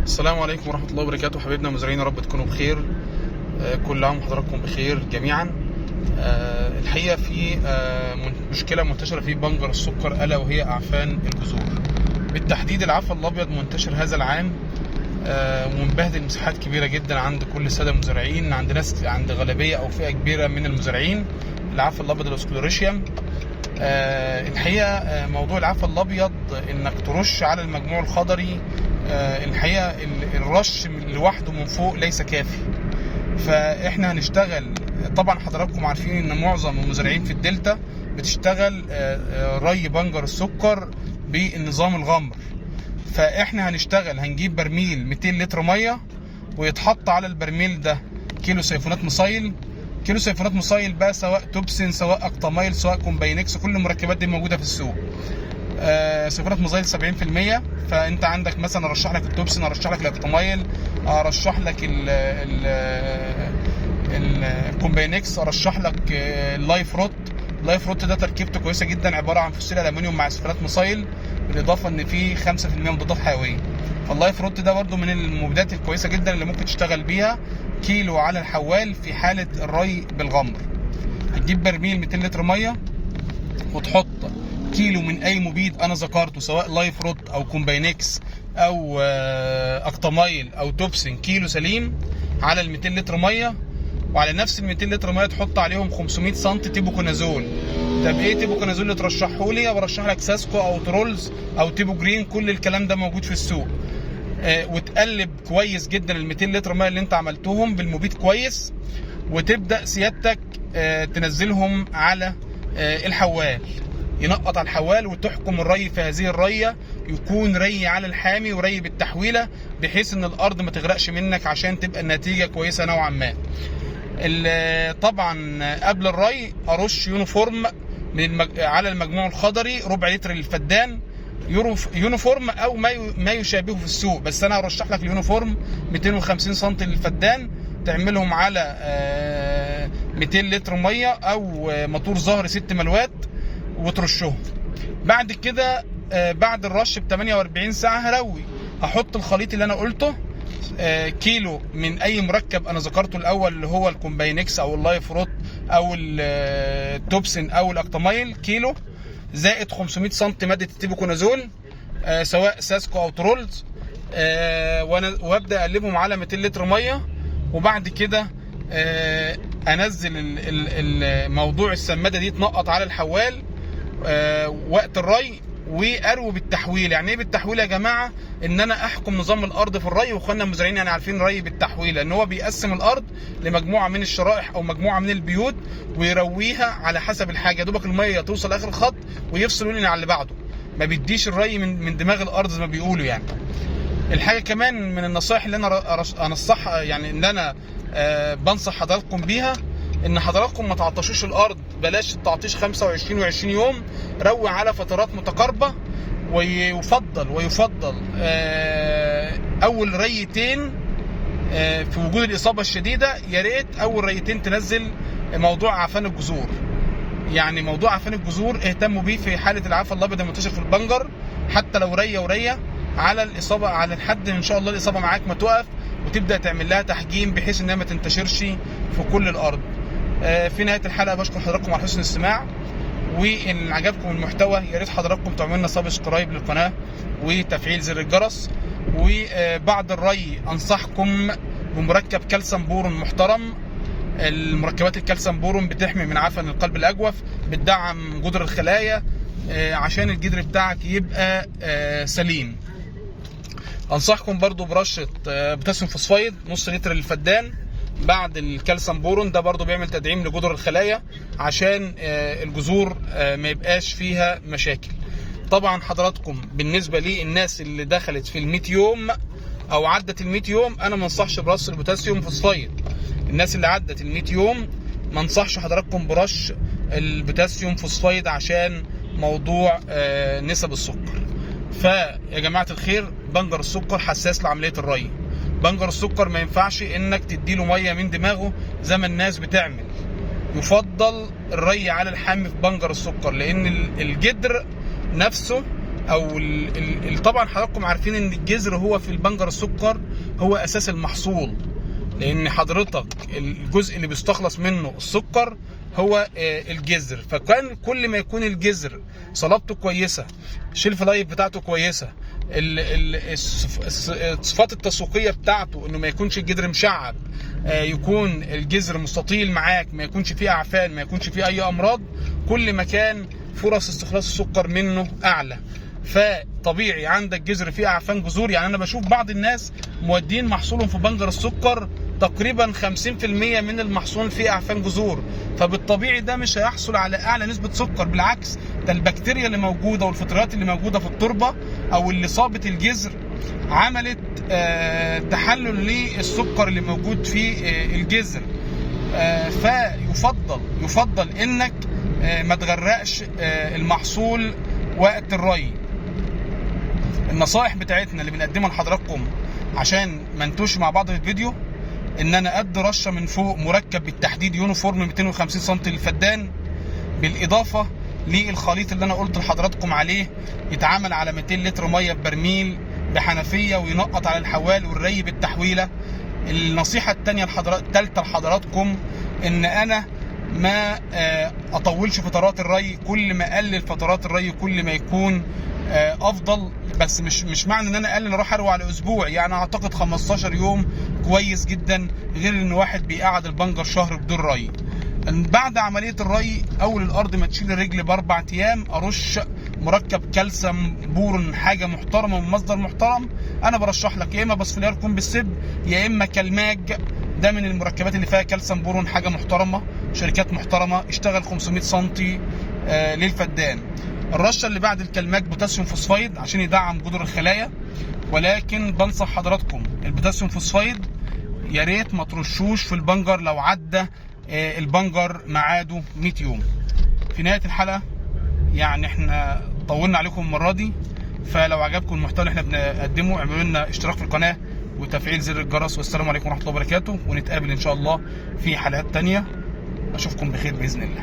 السلام عليكم ورحمة الله وبركاته. حبايبنا المزارعين، يا رب تكونوا بخير. كل عام وحضراتكم بخير جميعا. الحقيقة في مشكلة منتشرة في بنجر السكر، ألا وهي أعفان الجذور. بالتحديد العفن الأبيض منتشر هذا العام، ومبهدل مساحات كبيرة جدا عند كل السادة المزارعين، عند غالبية أو فئة كبيرة من المزارعين. العفن الأبيض الأسكلوريشيوم. الحقيقة موضوع العفن الأبيض إنك ترش على المجموع الخضري، الحقيقة الرش لوحده من فوق ليس كافي. فإحنا هنشتغل، طبعا حضراتكم عارفين إن معظم المزارعين في الدلتا بتشتغل ري بنجر السكر بالنظام الغمر. فإحنا هنجيب برميل 200 لتر مية، ويتحط على البرميل ده كيلو سيفونات مصايل. كيلو سيفونات مصايل بقى، سواء توبسين سواء اكتامايل سواء كومباينكس، كل المركبات دي موجوده في السوق. سيفونات مصايل 70%. فانت عندك مثلا ارشح لك التوبسين، ارشح لك الاكتامايل، ارشح لك الكومباينكس، ارشح لك اللايف روت. اللايف روت ده تركيبته كويسه جدا، عباره عن فوسيل الومنيوم مع سيفونات مصايل، بالاضافه ان فيه 5% مضادات حيويه. فاللايف روت ده برده من المبيدات الكويسه جدا اللي ممكن تشتغل بيها كيلو على الحوال في حاله الري بالغمر. هتجيب برميل 200 لتر ميه، وتحط كيلو من اي مبيد انا ذكرته، سواء لايف روت او كومباينكس او اكتامايل او توبسين، كيلو سليم على ال 200 لتر ميه. وعلى نفس ال 200 لتر ميه تحط عليهم 500 سم تيبوكونازول. طب ايه تيبوكونازول اللي ترشحه لي؟ برشح لك ساسكو او ترولز او تيبو جرين، كل الكلام ده موجود في السوق. وتقلب كويس جدا ال 200 لتر ميه اللي انت عملتهم بالمبيد كويس، وتبدا سيادتك تنزلهم على الحوال، ينقط على الحوال، وتحكم الري في هذه الريه يكون ري على الحامي وري بالتحويله، بحيث ان الارض ما تغرقش منك عشان تبقى النتيجه كويسه نوعا ما. طبعا قبل الري ارش يونيفورم على المجموع الخضري ربع لتر للفدان، يونيفورم او ما يشابهه في السوق، بس انا هرشح لك اليونيفورم 250 سم للفدان، تعملهم على 200 لتر ميه او موتور ظهر 6 ملوات وترشهم. بعد كده بعد الرش ب 48 ساعه هروي. هحط الخليط اللي انا قلته، كيلو من اي مركب انا ذكرته الاول، اللي هو الكومباينكس او اللايف روت او التوبسين او الاكتامايل، كيلو زائد 500 سم ماده التيبوكونازول، سواء ساسكو او ترولز، وابدا اقلبهم على 200 لتر ميه. وبعد كده انزل موضوع السماده دي تنقط على الحوال وقت الري، واروي بالتحويل. يعني ايه بالتحويل يا جماعه؟ ان انا احكم نظام الارض في الري. واخواننا المزارعين يعني عارفين ري بالتحويل، ان هو بيقسم الارض لمجموعه من الشرائح او مجموعه من البيوت، ويرويها على حسب الحاجه، دوبك الميه توصل اخر الخط ويفصل ينقل على اللي بعده، ما بيديش الري من دماغ الارض زي ما بيقولوا. يعني الحاجه كمان من النصائح اللي انا انصحها، يعني ان انا بنصح حضراتكم بيها، ان حضراتكم ما تعطشوش الارض. بلاش التعطيش 25 و20 يوم، روي على فترات متقاربه. ويفضل اول ريتين في وجود الاصابه الشديده، يا ريت اول ريتين تنزل موضوع عفان الجذور. يعني موضوع عفان الجذور اهتموا بيه في حاله العفن الابيض المنتشر في البنجر، حتى لو ريه على الاصابه، على الحد ان شاء الله الاصابه معاك ما تقف، وتبدا تعمل لها تحجيم بحيث انها ما تنتشرش في كل الارض. في نهايه الحلقه بشكر حضراتكم على حسن الاستماع، وان عجبكم المحتوى يا ريت حضراتكم تعملوا لنا سبسكرايب للقناه وتفعيل زر الجرس. وبعد الري انصحكم بمركب كالسيوم بورون محترم. المركبات الكالسيوم بورون بتحمي من عفن القلب الاجوف، بتدعم جدر الخلايا عشان الجدر بتاعك يبقى سليم. انصحكم برضو برشه بوتاسيوم فوسفايد نص لتر للفدان بعد الكالسيوم بورون، ده برضو بيعمل تدعيم لجدر الخلايا عشان الجذور ما يبقاش فيها مشاكل. طبعا حضراتكم بالنسبه للناس اللي دخلت في ال100 يوم او عدت ال100 يوم، انا ما انصحش برش البوتاسيوم فوسفايد. الناس اللي عدت ال100 يوم ما انصحش حضراتكم برش البوتاسيوم فوسفايد عشان موضوع نسب السكر. فيا جماعه الخير، بنجر السكر حساس لعمليه الري. بنجر السكر ما ينفعش انك تديله ميه من دماغه زي ما الناس بتعمل. يفضل الري على الحامي في بنجر السكر، لان الجدر نفسه او طبعا حضراتكم عارفين ان الجذر هو في البنجر السكر هو اساس المحصول، لان حضرتك الجزء اللي بيستخلص منه السكر هو الجذر. فكان كل ما يكون الجذر صلابته كويسه، الشيلف لايف بتاعته كويسه، الصفات التسويقيه بتاعته انه ما يكونش الجذر مشعب، يكون الجذر مستطيل معاك، ما يكونش فيه اعفان، ما يكونش فيه اي امراض، كل ما كان فرص استخلاص السكر منه اعلى. فطبيعي عندك جذر فيه اعفان جذور، يعني انا بشوف بعض الناس مودين محصولهم في بنجر السكر تقريبا 50% من المحصول فيه اعفان جذور، فبالطبيعي ده مش هيحصل على اعلى نسبه سكر، بالعكس ده البكتيريا اللي موجوده والفطريات اللي موجوده في التربه او اللي صابت الجذر عملت تحلل للسكر اللي موجود في الجذر. فيفضل انك ما تغرقش المحصول وقت الري. النصائح بتاعتنا اللي بنقدمها لحضراتكم عشان ما نتوش مع بعض في الفيديو، ان انا ادي رشه من فوق مركب بالتحديد يونيفورم 250 سم للفدان، بالاضافه للخليط اللي انا قلت لحضراتكم عليه، يتعامل على 200 لتر ميه ببرميل بحنفيه وينقط على الحوال والري بالتحويله. النصيحه الثالثه لحضراتكم ان انا ما اطولش فترات الري، كل ما اقلل فترات الري كل ما يكون افضل، بس مش معنى ان انا اقلل اروح اروي على اسبوع، يعني اعتقد 15 يوم كويس جدا، غير ان واحد بيقعد البنجر شهر بدون ري. بعد عمليه الري اول الارض ما تشيل الرجل ب4 ايام ارش مركب كالسيوم بورون، حاجه محترمه من مصدر محترم. انا برشح لك يا اما بسفليار كومبسيب يا اما كالماج، ده من المركبات اللي فيها كالسيوم بورون، حاجه محترمه، شركات محترمه، اشتغل 500 سم للفدان. الرشه اللي بعد الكالماج بوتاسيوم فوسفايد عشان يدعم جذور الخلايا، ولكن بنصح حضراتكم البوتاسيوم فوسفايد يا ريت ما ترشوش في البنجر لو عدى البنجر ميعاده 100 يوم. في نهايه الحلقه يعني احنا طولنا عليكم المره دي، فلو عجبكم المحتوى اللي احنا بنقدمه اعملوا لنا اشتراك في القناه وتفعيل زر الجرس، والسلام عليكم ورحمه الله وبركاته، ونتقابل ان شاء الله في حلقات تانية. اشوفكم بخير باذن الله.